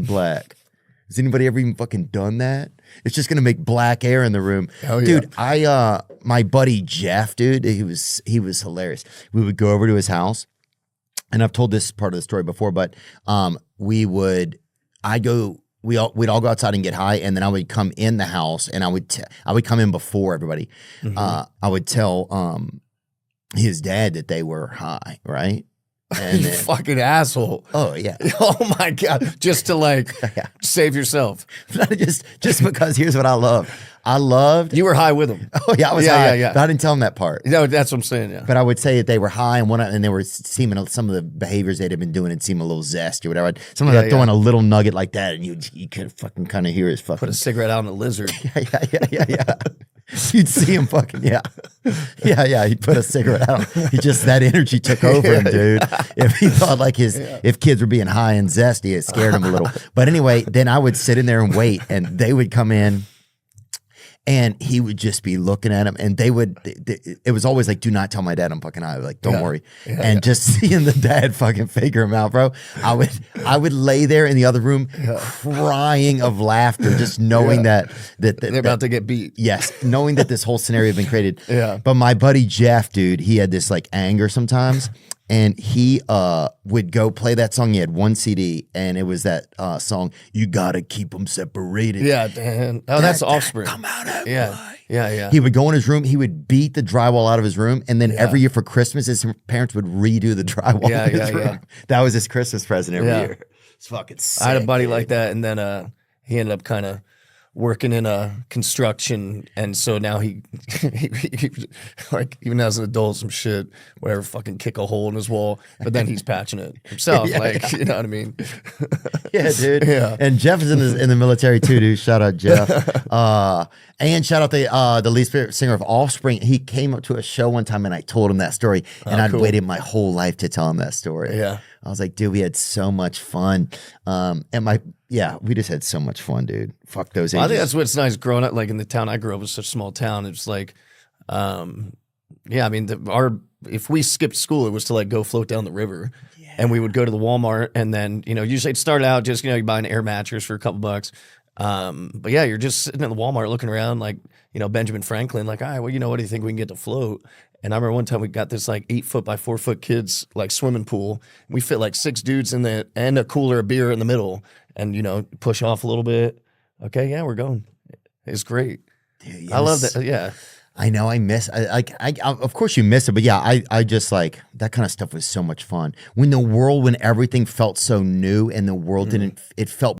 black. Has anybody ever even fucking done that? It's just gonna make black air in the room. Hell dude, my buddy Jeff, dude, he was hilarious. We would go over to his house, and I've told this part of the story before, but we'd all go outside and get high, and then I would come in the house, and I would come in before everybody. I would tell his dad that they were high, right? And you fucking asshole. Oh yeah. Oh my God. Just to save yourself. just because here's what I love. I loved. You were high with them. Oh yeah, I was high. Yeah. But I didn't tell him that part. No, that's what I'm saying. Yeah. But I would say that they were high, and they were seeming some of the behaviors they'd have been doing and seem a little zest or whatever. Someone throwing a little nugget like that, and you could fucking kind of hear his fucking. Put a cigarette out on a lizard. Yeah. You'd see him fucking yeah. He'd put a cigarette out. That energy took over him, dude. If he thought if kids were being high and zesty, it scared him a little. But anyway, then I would sit in there and wait, and they would come in. And he would just be looking at him, and it was always like, do not tell my dad I'm fucking high. Like, don't worry. Just seeing the dad fucking figure him out, bro. I would lay there in the other room crying of laughter, just knowing that they're about to get beat. Yes. Knowing that this whole scenario had been created. Yeah. But my buddy Jeff, dude, he had this anger sometimes. And he would go play that song. He had one CD, and it was that song, "You Gotta Keep Them Separated." Yeah, Dan. Oh, that's Offspring. Come out of Yeah. He would go in his room. He would beat the drywall out of his room, and then every year for Christmas, his parents would redo the drywall in his room. That was his Christmas present every year. It's fucking sick. I had a buddy like that, and then he ended up kind of working in a construction, and so now he like, even as an adult, some shit, whatever, fucking kick a hole in his wall, but then he's patching it himself. You know what I mean? Yeah, dude. Yeah. And Jeff is in the military too, dude. Shout out Jeff. And shout out the lead singer of Offspring. He came up to a show one time, and I told him that story, and I'd waited my whole life to tell him that story. Yeah. I was like, dude, we had so much fun. We just had so much fun, dude. Fuck those ages. I think that's what's nice growing up. Like in the town I grew up, was such a small town. It's like, I mean, if we skipped school, it was to go float down the river, and we would go to the Walmart, and then usually it started out just you buy an air mattress for a couple bucks. But yeah, you're just sitting in the Walmart looking around like Benjamin Franklin, like, all right, well, what do you think we can get to float? And I remember one time we got this 8 foot by 4 foot kids swimming pool. We fit 6 dudes in there and a cooler of beer in the middle, and push off a little bit. Okay, yeah, we're going. It's great. Dude, I love that. Yeah. I know. I miss. Of course, you miss it, but yeah, I just that kind of stuff was so much fun. When everything felt so new, and the world didn't. It felt